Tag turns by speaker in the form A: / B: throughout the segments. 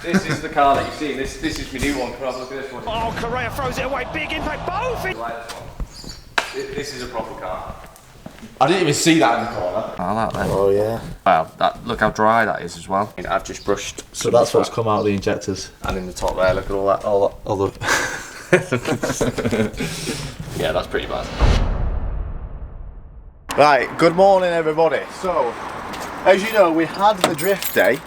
A: This is the car that you've seen. This is my new one. Come on, look at this one.
B: Oh, Correa throws it away. Big impact. Both.
A: Like this one. This is a proper car.
C: I didn't even see that in the corner.
A: I like that.
C: Oh yeah.
A: Wow, look how dry that is as well. I've just brushed.
C: So that's what's come out of the injectors.
A: And in the top there, look at all that, all the. Yeah, that's pretty bad.
C: Right, good morning everybody. So, as you know, we had the drift day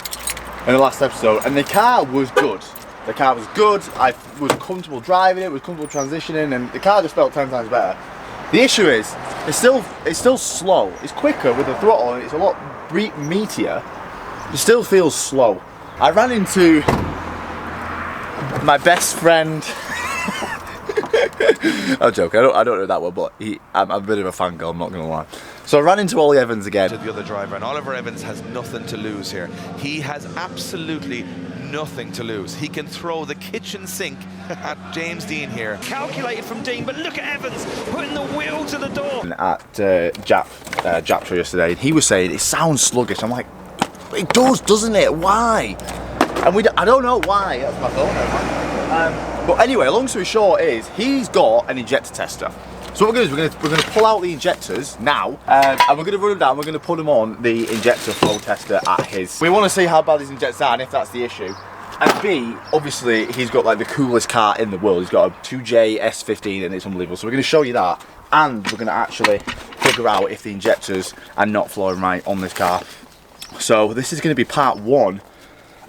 C: in the last episode, and the car was good. The car was good. I was comfortable driving it, was comfortable transitioning, and the car just felt 10 times better. The issue is, it's still slow. It's quicker with the throttle, and it's a lot meatier. It still feels slow. I ran into my best friend. I'm joking. I don't know that well, but I'm a bit of a fangirl. I'm not gonna lie. So I ran into Ollie Evans again.
D: To the other driver, and Oliver Evans has nothing to lose here. He has absolutely nothing to lose. He can throw the kitchen sink at James Dean here.
B: Calculated from Dean, but look at Evans putting the wheel to the door.
C: At Jap show yesterday, and he was saying it sounds sluggish. I'm like, it does, doesn't it? Why? And I don't know why. That's my phone. But anyway, long story short is he's got an injector tester. So what we're going to do is we're going to pull out the injectors now, and we're going to run them down. We're going to put them on the injector flow tester at his. We want to see how bad these injectors are and if that's the issue. And B, obviously, he's got like the coolest car in the world. He's got a 2J S15 and it's unbelievable. So we're going to show you that, and we're going to actually figure out if the injectors are not flowing right on this car. So this is going to be part one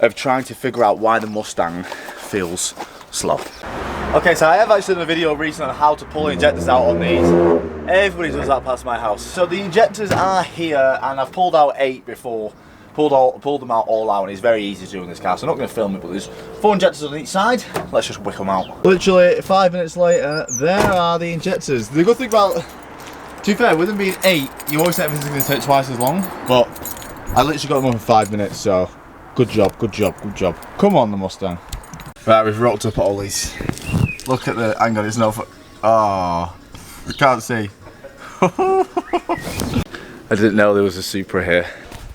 C: of trying to figure out why the Mustang feels slow. Okay, so I have actually done a video recently on how to pull injectors out on these. Everybody does that past my house. So the injectors are here, and I've pulled out 8 before. Pulled them out all out, and it's very easy to do in this car, so I'm not going to film it, but there's 4 injectors on each side. Let's just whip them out. Literally 5 minutes later, there are the injectors. The good thing about, to be fair, with them being 8, you always think everything's going to take twice as long, but I literally got them up in 5 minutes, so good job, good job, good job. Come on, the Mustang. Right, we've rocked up all these. Look at the, hang on, it's no, oh, I can't see. I didn't know there was a Supra here.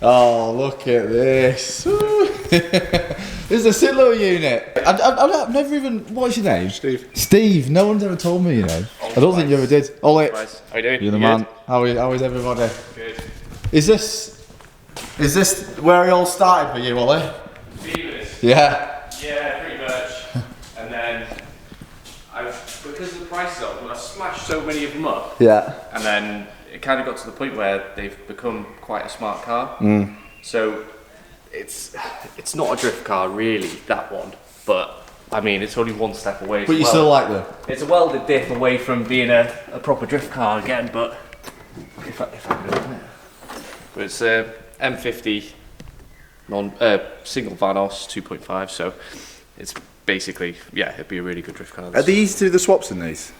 C: Oh, look at this. This is a Sitlo unit. I've never even, what's your name? Steve. Steve, no one's ever told me, you know. I don't think you ever did. Ollie,
A: How you doing?
C: you're the man. How is everybody?
A: Good.
C: Is this where it all started for you, Ollie?
A: Beavers?
C: Yeah.
A: Yeah, pretty much. And then, because of the prices of them, I smashed so many of them up.
C: Yeah.
A: And then it kind of got to the point where they've become quite a smart car. So it's not a drift car really, that one, but I mean it's only one step away.
C: But you still like them?
A: It's a welded dip away from being a proper drift car again, but if I can open it. But it's a M50 single Vanos 2.5, so it's basically, yeah, it'd be a really good drift car.
C: Are these two the swaps in these?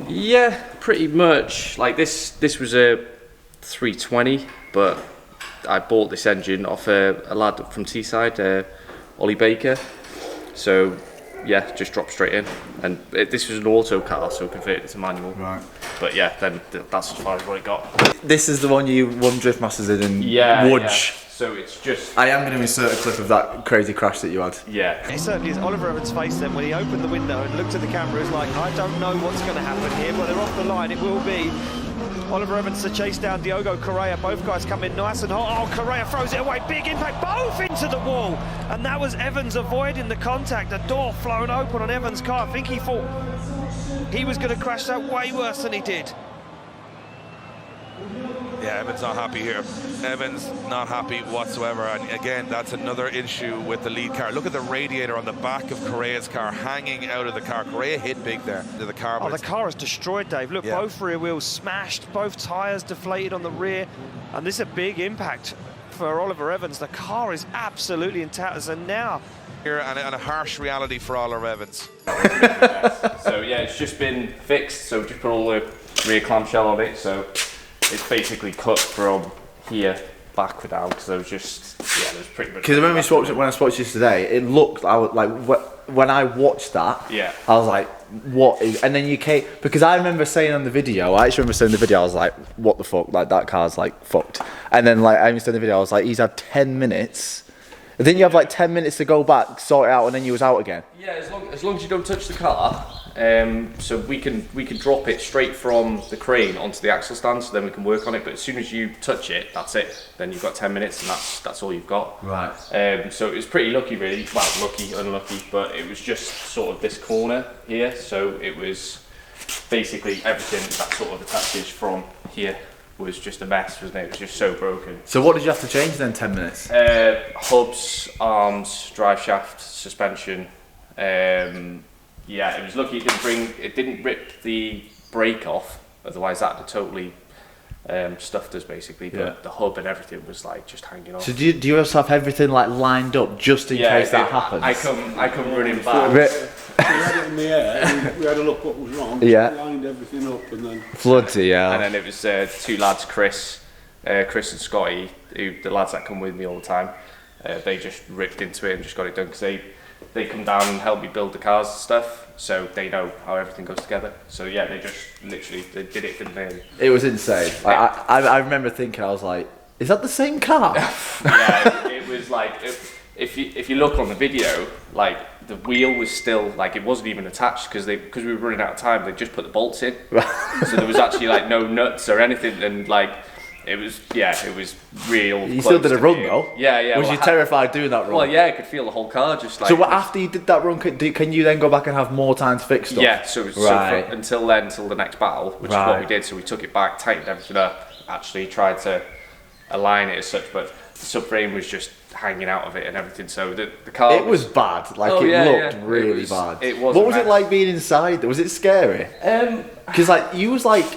A: Yeah, pretty much. Like this was a 320, but I bought this engine off a lad from Teesside, Ollie Baker. So yeah, just dropped straight in. And this was an auto car, so converted it to manual. Right. But yeah, then that's as far as what it got.
C: This is the one you won Drift Masters in Łódź.
A: Yeah. So it's just.
C: I am going to insert a clip of that crazy crash that you had.
A: Yeah.
B: It certainly is. Oliver Evans' face then when he opened the window and looked at the camera, is like, I don't know what's going to happen here, but they're off the line. It will be Oliver Evans to chase down Diogo Correa. Both guys come in nice and hot. Oh, Correa throws it away. Big impact. Both into the wall. And that was Evans avoiding the contact. The door flown open on Evans' car. I think he thought he was going to crash that way worse than he did.
D: Yeah, Evans not happy here. Evans not happy whatsoever, and again, that's another issue with the lead car. Look at the radiator on the back of Correa's car hanging out of the car. Correa hit big there to the car.
B: Oh, the car is destroyed, Dave. Look, both rear wheels smashed, both tyres deflated on the rear, and this is a big impact for Oliver Evans. The car is absolutely in tatters, and now
D: here and a harsh reality for Oliver Evans.
A: So yeah, it's just been fixed. So just put all the rear clamshell on it. So it's basically cut from here backward out, because there was just, yeah, there's pretty much.
C: Because when I spoke to you today, it looked, I was like, when I watched that,
A: yeah,
C: I was like, what is, and then you came, because I remember saying on the video, I actually remember saying in the video, I was like, what the fuck, like that car's like fucked. And then like I said in the video, I was like, he's had 10 minutes Didn't you have like 10 minutes to go back, sort it out, and then you was out again?
A: Yeah, as long as you don't touch the car. So we can drop it straight from the crane onto the axle stand, so then we can work on it. But as soon as you touch it, that's it. Then you've got 10 minutes, and that's all you've got.
C: Right.
A: So it was pretty lucky, really. Well, lucky, unlucky, but it was just sort of this corner here. So it was basically everything that sort of attaches from here was just a mess, wasn't it? It was just so broken.
C: So what did you have to change then? 10 minutes.
A: Hubs, arms, drive shaft, suspension. Yeah, it was lucky it didn't rip the brake off, otherwise that would have totally stuffed us basically, but the hub and everything was like just hanging off.
C: So do you also have everything like lined up just in case that happens?
A: I come running back.
E: We had it in the air, and we had a look what was wrong,
C: Yeah.
E: lined everything up and then...
C: Flooded, yeah.
A: And then it was two lads, Chris and Scotty, the lads that come with me all the time. They just ripped into it and just got it done, because they come down and help me build the cars and stuff, so they know how everything goes together. So yeah, they just literally they did it, didn't they?
C: It was insane. Like, I remember thinking, I was like, is that the same car?
A: Yeah, it was like, if you look on the video, like the wheel was still, like it wasn't even attached, because we were running out of time, they just put the bolts in. So there was actually like no nuts or anything, and like it was real.
C: You still did a run though?
A: Yeah.
C: Was you terrified doing that run?
A: Well, yeah, I could feel the whole car just like...
C: So after you did that run, can you then go back and have more time to fix stuff?
A: Yeah, so until the next battle, which is what we did, so we took it back, tightened everything up, actually tried to align it as such, but the subframe was just hanging out of it and everything, so the car...
C: It was bad, like it looked really bad.
A: It was.
C: What was it like being inside? Was it scary? Because like, you was like...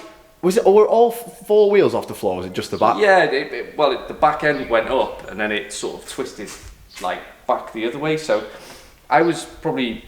C: Was it all four wheels off the floor? Was it just the back?
A: Yeah, the back end went up and then it sort of twisted like back the other way. So I was probably,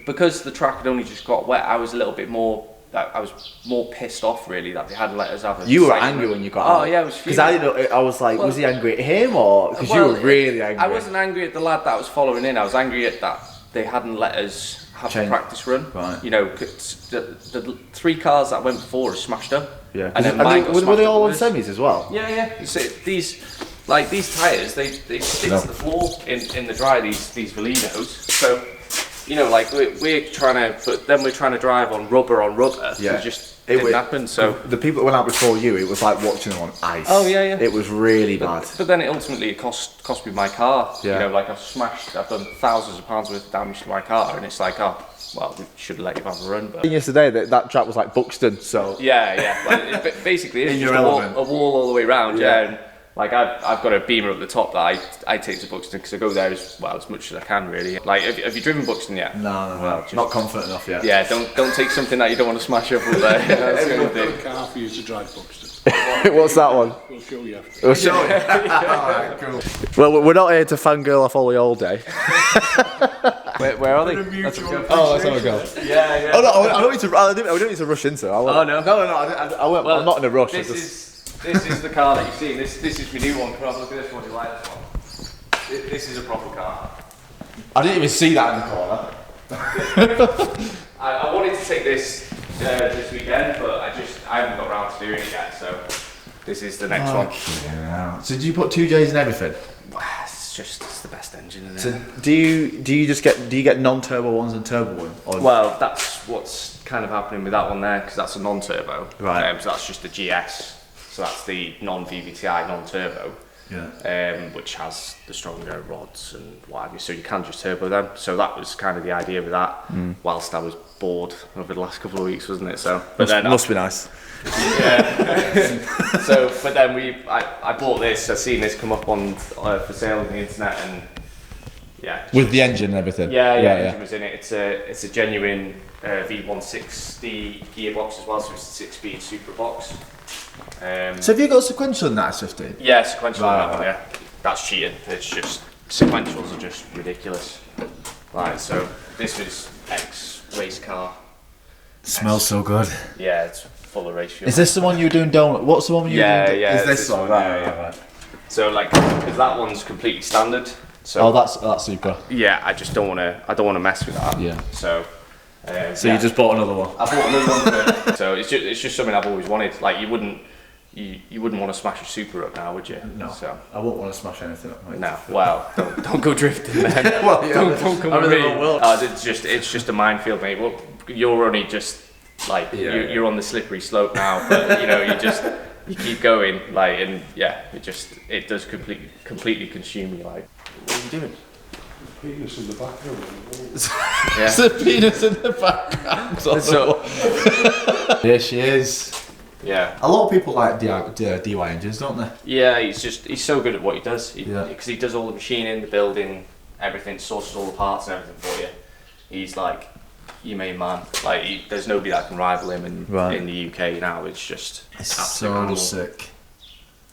A: because the track had only just got wet, I was a little bit more. I was more pissed off really that they hadn't let us have a...
C: You were angry when you got out.
A: Oh yeah, I was.
C: Because I was like, was he angry at him or because you were really angry?
A: I wasn't angry at the lad that was following in. I was angry at that they hadn't let us have a practice run.
C: Right.
A: You know, the three cars that went before are smashed up.
C: Yeah.
A: And then
C: were they all on semis as well?
A: Yeah. You see, these tyres, they stick to the floor in the dry. These Valinos. So, you know, like we're trying to drive on rubber.
C: Yeah.
A: It didn't happen. So
C: the people that went out before you, it was like watching them on ice.
A: Oh yeah.
C: It was really bad.
A: But then it ultimately cost me my car.
C: Yeah.
A: You know, like I've done thousands of pounds worth of damage to my car, and it's like, oh, well, we should have let you have a run. But
C: Yesterday, that track was like Buxton, so...
A: Yeah. Well, basically, it's
C: In
A: just
C: your
A: a
C: element.
A: wall all the way around, yeah. And like, I've got a Beamer up the top that I take to Buxton, because I go there as much as I can, really. Like, have you driven Buxton yet?
C: No. Well, not confident enough yet.
A: Yeah, don't take something that you don't want to smash up with there. That's the only
E: I've got
A: thing.
E: a car for you to drive Buxton.
C: What's that one?
E: We'll show you after.
C: We'll show you. Alright, cool. Well, we're not here to fangirl off Ollie all day.
A: Where are they?
E: Let's go.
C: Oh, let's have a go.
A: Yeah.
C: Oh no, I don't need to rush into it.
A: Oh, no?
C: I won't.
A: Well,
C: I'm not in a rush.
A: This is the car that you've seen. This is my new one. Come on, look at this one. You like this one? This is a proper car.
C: I didn't even see that in the corner.
A: I wanted to take this weekend, but I haven't got around to doing it yet. So this is the next one.
C: Yeah. So do you put 2Js in everything?
A: It's the best engine in
C: So
A: there.
C: do you get non-turbo ones and turbo one? Or
A: Well, that's what's kind of happening with that one there, because that's a non-turbo.
C: Right.
A: So that's just the GS. So that's the non-VVTi, non-turbo.
C: Yeah.
A: Which has the stronger rods and what have you, so you can just turbo them. So that was kind of the idea with that. Whilst I was bored over the last couple of weeks, wasn't it? So, but
C: must be nice.
A: Yeah. So, but then I bought this. I seen this come up on for sale on the internet, and yeah.
C: With the engine and everything.
A: Yeah. Engine was in it. It's a genuine V160 gearbox as well, so it's a 6-speed Supra box.
C: So have you got a sequential in that S50?
A: Yeah, sequential.
C: Right.
A: Yeah, that's cheating. It's just sequentials are just ridiculous. Right, so this was ex-race car.
C: Smells so good.
A: Yeah, it's full of race fuel.
C: Is this the one you were doing donut? What's the one you were doing?
A: Yeah,
C: Is this one? Right.
A: So like, because that one's completely standard. So
C: Oh, that's super.
A: yeah, I just don't want to mess with that.
C: Yeah.
A: So.
C: So you just bought another one?
A: I bought another one. So it's just something I've always wanted. Like you wouldn't you wouldn't want to smash a Supra up now, would you?
C: No.
A: So.
C: I wouldn't want to smash anything up, mate.
A: No. Well, don't go drifting then.
C: Well, yeah,
A: don't come with me. It's just a minefield, mate. Well, you're only just like you're on the slippery slope now, but you know you keep going like, and yeah, it does completely consume you. Like, what are you doing?
E: Penis in the background.
A: Yeah.
C: It's a penis in the background. Yeah, she is.
A: Yeah.
C: A lot of people like DIY engines, don't they?
A: Yeah, he's so good at what he does.
C: Yeah.
A: Because he does all the machining, the building, everything, sources all the parts and everything for you. He's like your main man. Like there's nobody that can rival him in the UK now. It's just
C: so
A: animal.
C: sick.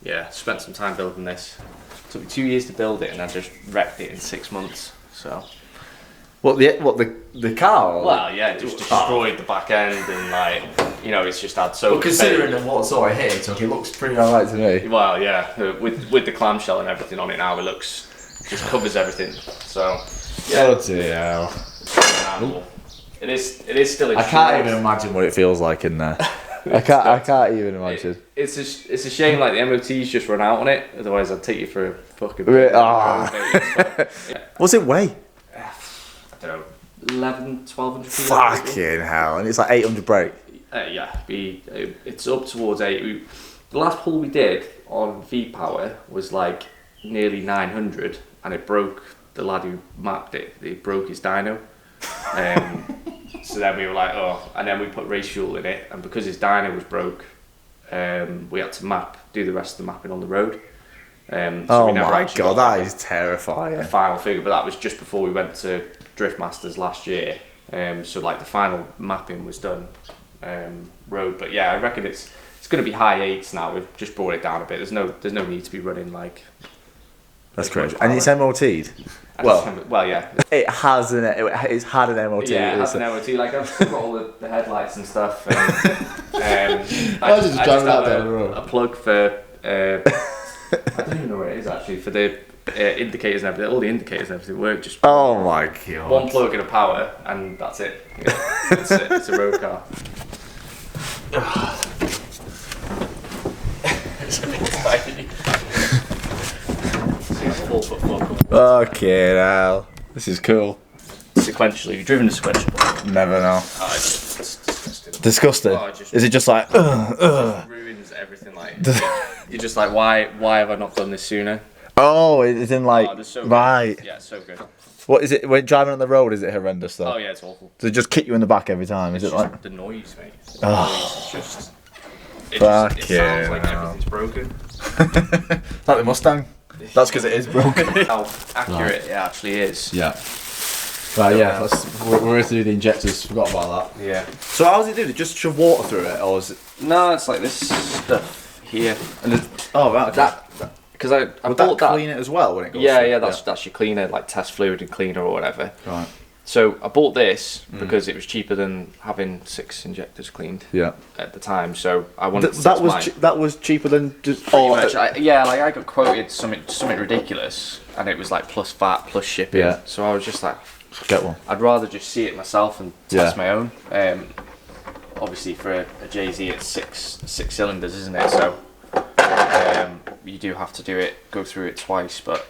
A: Yeah, spent some time building this. Took me 2 years to build it, and I just wrecked it in 6 months. So.
C: What the car? Or
A: Well, yeah, just destroyed the back end, and like, you know, it's just had so.
C: Well, considering what sort of hit it took, it looks pretty alright to me.
A: Well, yeah, with the clamshell and everything on it now, it just covers everything. So. Yeah.
C: Oh dear.
A: It is still.
C: I can't even imagine what it feels like in there. I can't even imagine.
A: It's a shame like the MOT's just run out on it. Otherwise, I'd take you for a fucking.
C: Yeah. What's it weigh?
A: I don't know, 1,200 kilos.
C: Fucking hell! And it's like 800 brake.
A: Yeah, it's up towards 8. The last pull we did on V power was like nearly 900, and it broke. The lad who mapped it, it broke his dyno. So then we were like, oh, and then we put race fuel in it, and because his dyno was broke, we had to do the rest of the mapping on the road. So
C: Oh
A: we never
C: my
A: actually
C: god,
A: got
C: that is terrifying.
A: a final figure, but that was just before we went to Drift Masters last year. So like the final mapping was done road, but yeah, I reckon it's going to be high 8s now. We've just brought it down a bit. There's no need to be running like.
C: That's crazy. And it's MOT'd.
A: Well, yeah.
C: It's had an MOT.
A: Yeah, it has an MOT. Like I've still got all the headlights and stuff. And,
C: I just driving out down the road.
A: A plug for. I don't even know where it is actually for the indicators and everything. All the indicators and everything work. Just
C: oh my god.
A: One plug and a power, and that's it. Yeah. It's a road car. It's a bit tiny.
C: Okay, now this is cool.
A: Sequential. Have you driven a sequential?
C: Never know.
A: Oh, it's disgusting.
C: Disgusting.
A: Oh,
C: is it just like?
A: Ruins everything. Like you're just like, why have I not done this sooner?
C: Oh, it's in like
A: so
C: right.
A: Good. Yeah, it's so good.
C: What is it when driving on the road? Is it horrendous though?
A: Oh yeah, it's awful.
C: Does it just kick you in the back every time? Is
A: It's
C: it
A: just
C: like
A: the noise, mate?
C: Oh.
A: It sounds like everything's broken.
C: like the Mustang. That's because it is broken.
A: How accurate it actually is.
C: Yeah. Right, yeah. We're going to do the injectors. Forgot about that.
A: Yeah.
C: So how does it do? It just shove water through it, or is it?
A: No, it's like this stuff here.
C: And oh right. Okay.
A: Because I
C: Would
A: bought
C: that clean it as well when it goes?
A: Yeah, that's your cleaner, like test fluid and cleaner or whatever.
C: Right.
A: So I bought this because it was cheaper than having 6 injectors cleaned.
C: Yeah.
A: At the time, so I wanted to
C: that was cheaper than just.
A: Pretty much. I got quoted something ridiculous, and it was like plus VAT plus shipping.
C: Yeah.
A: So I was just like,
C: get one.
A: I'd rather just see it myself and test my own. Obviously for a JZ it's six cylinders, isn't it? So you do have to go through it twice, but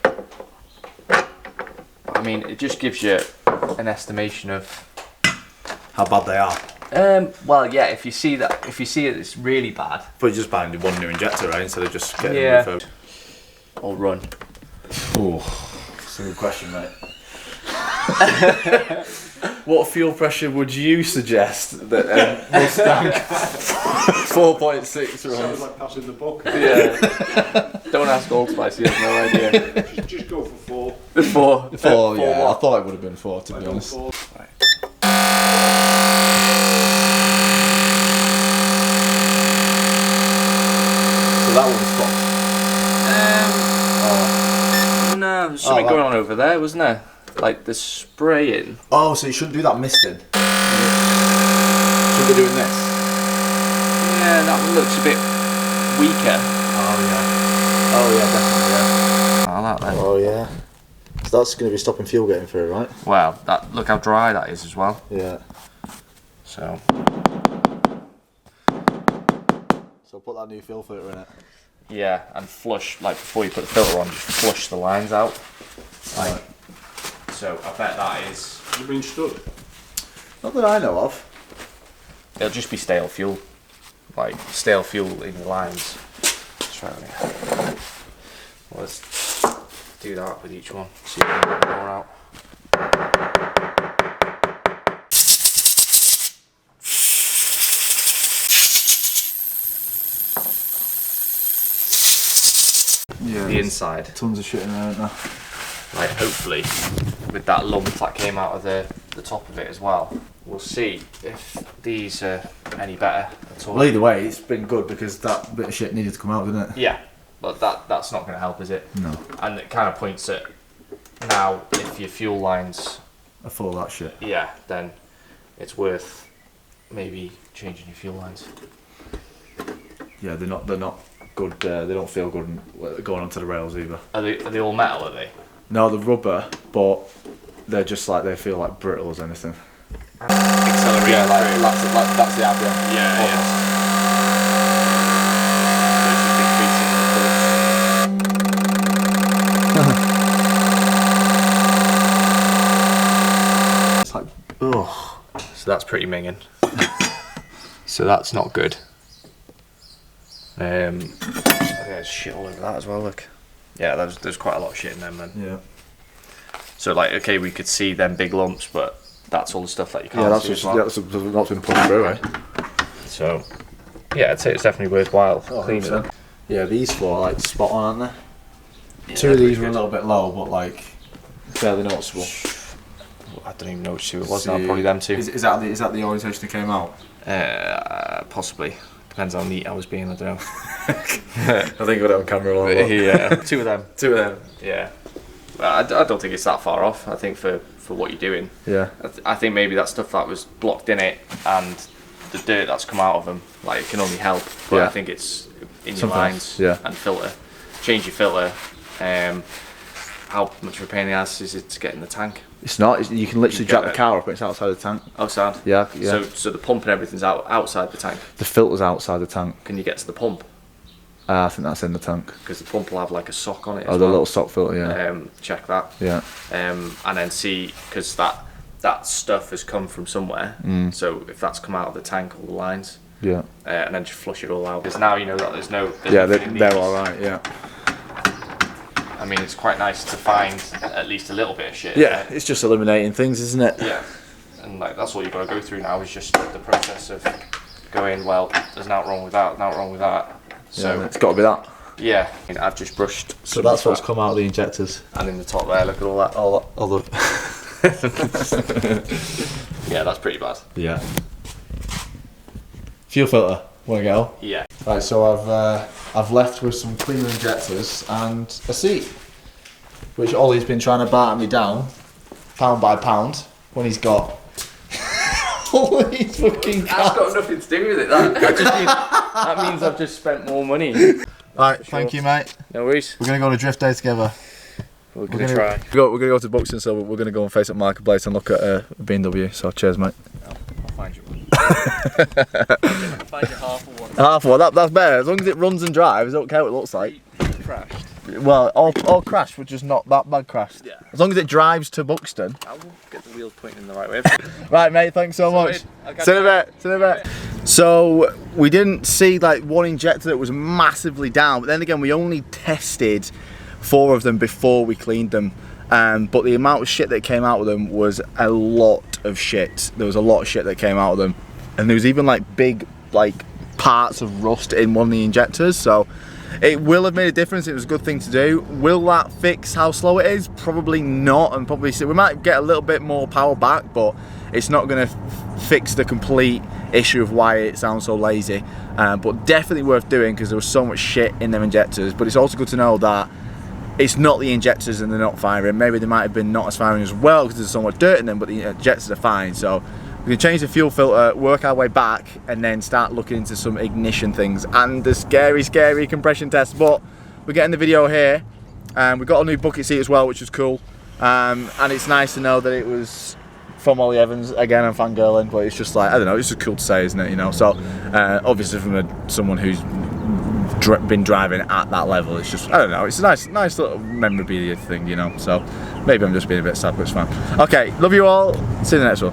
A: I mean it just gives you an estimation of
C: how bad they are.
A: Well, yeah. If you see it's really bad.
C: But you just buying one new injector, right? Instead of just getting
A: Yeah.
C: refurbed.
A: Or run.
C: Ooh, that's a good question, mate. What fuel pressure would you suggest that Mustang 4.6
E: Sounds
C: runs?
E: like passing the book.
A: Yeah. Don't ask Old Spice. He has no idea.
E: Just go for 4.
C: Four, yeah.
A: what?
C: I thought it would have been 4 to be honest.
E: 4.
C: Right. So that one's stopped.
A: No, there's something going on over there, wasn't there? Like the spraying.
C: Oh, so you shouldn't do that misting. Should be doing this.
A: Yeah, that one looks a bit weaker.
C: Oh yeah, definitely. Yeah.
A: I like that.
C: Oh yeah. So that's going to be stopping fuel getting through, right?
A: Wow, look how dry that is as well.
C: Yeah.
A: So
C: So put that new fuel filter in it.
A: Yeah, and flush, like before you put the filter on, just flush the lines out. Like, so I bet that is...
E: Has it been stood?
C: Not that I know of.
A: It'll just be stale fuel. Like, stale fuel in the lines. Let's try it. Well, let's do that with each one. See if we can get more out.
C: Yeah.
A: The inside.
C: Tons of shit in there, isn't there?
A: Like, hopefully, with that lump that came out of the top of it as well, we'll see if these are any better at all.
C: Well, either way, it's been good because that bit of shit needed to come out, didn't it?
A: Yeah, but that's not going to help, is it?
C: No.
A: And it kind of points at now if your fuel lines
C: I full of that shit.
A: yeah, then it's worth maybe changing your fuel lines.
C: Yeah, they're not good. They don't feel good going onto the rails either.
A: Are they all metal? Are they?
C: No, they're rubber, but they're just like they feel like brittle as anything.
A: Accelerating.
C: Yeah, that's the idea.
A: Yeah,
C: It's like, ugh.
A: So that's pretty minging. So that's not good. I think there's shit all over that as well. Look. Yeah, there's quite a lot of shit in them, man.
C: Yeah.
A: So like, okay, we could see them big lumps, but that's all the stuff that you can't
C: Yeah, that's
A: see
C: just
A: as well.
C: that's not been pushed through, eh?
A: So, yeah, I'd say it's definitely worthwhile
C: Oh,
A: cleaning
C: 100%.
A: them.
C: Yeah, these four are like spot on, aren't they?
A: Yeah,
C: Two of
A: they're
C: these were a
A: pretty
C: little bit low, but like fairly noticeable.
A: good. I don't even know which two it was now, probably them two.
C: Is that the orientation that came out?
A: Possibly. Depends how neat I was being, I don't know.
C: I think I got it on camera a lot.
A: Yeah, two of them.
C: Two of them.
A: Yeah. Well, I don't think it's that far off, I think, for what you're doing.
C: Yeah.
A: I think maybe that stuff that was blocked in it and the dirt that's come out of them, like, it can only help. But
C: Yeah.
A: I think it's in your
C: Sometimes,
A: lines
C: yeah.
A: and filter. Change your filter. How much of a pain in the ass is it to get in the tank?
C: It's not. You can literally
A: You
C: jack
A: get
C: the
A: it.
C: car up and it's outside the tank.
A: Oh, sound.
C: Yeah, yeah.
A: So the pump and everything's outside the tank.
C: The filter's outside the tank.
A: Can you get to the pump?
C: I think that's in the tank.
A: Because the pump will have like a sock on it.
C: Oh,
A: as
C: the
A: well.
C: little sock filter, yeah.
A: Check that.
C: Yeah.
A: And then see, because that stuff has come from somewhere. So if that's come out of the tank, all the lines,
C: Yeah.
A: and then just flush it all out. Because now you know that there's
C: Yeah,
A: nothing in
C: they're
A: these.
C: all right. Yeah.
A: I mean, it's quite nice to find at least a little bit of shit.
C: Yeah, it's just eliminating things, isn't it?
A: Yeah. And like that's all you've got to go through now is just the process of going, well, there's nothing wrong with that, nothing wrong with that. So
C: Yeah, it's got to be that.
A: yeah, I mean, I've just brushed.
C: So that's what's come out of the injectors.
A: And in the top there, look at all that.
C: All the.
A: Yeah, that's pretty bad.
C: Yeah. Fuel filter. Want to go?
A: Yeah.
C: Right, so I've left with some cleaner injectors and a seat, which Ollie's been trying to barter me down, pound by pound, when he's got all these fucking
A: That's got
C: cars.
A: nothing to do with it. That means I've just spent more money.
C: Right, thank you, mate.
A: No worries.
C: We're gonna go on a drift day together.
A: We're gonna try.
C: We're gonna go to Buxton, so we're gonna go and face up Marketplace and look at a BMW. So cheers, mate.
A: I'll find you one. I'll find you half of one.
C: Half one. That's better. As long as it runs and drives, I don't care what it looks like.
A: Crashed.
C: Well, all crashed, but just not that bad crashed.
A: Yeah.
C: As long as it drives to Buxton.
A: I will get the wheels pointing in the right way.
C: Right, mate. Thanks so much. See you in a bit. See you in a bit. So we didn't see like one injector that was massively down, but then again, we only tested 4 of them before we cleaned them. But the amount of shit that came out of them was a lot of shit. There was a lot of shit that came out of them, and there was even like big like parts of rust in one of the injectors. So it will have made a difference. It was a good thing to do. Will that fix how slow it is? Probably not, and probably we might get a little bit more power back, but it's not going to fix the complete issue of why it sounds so lazy. But definitely worth doing because there was so much shit in them injectors. But it's also good to know that it's not the injectors and they're not firing. Maybe they might have been not as firing as well because there's so much dirt in them, but the injectors are fine. So we can change the fuel filter, work our way back, and then start looking into some ignition things and the scary compression test. But we're getting the video here, and we got a new bucket seat as well, which was cool. And it's nice to know that it was from Ollie Evans. Again, I'm fangirling, but it's just like, I don't know, it's just cool to say, isn't it? You know. So obviously from someone who's been driving at that level. It's just, I don't know, it's a nice little memorabilia thing, you know. So maybe I'm just being a bit sad, but it's fine. Okay, love you all. See you in the next one.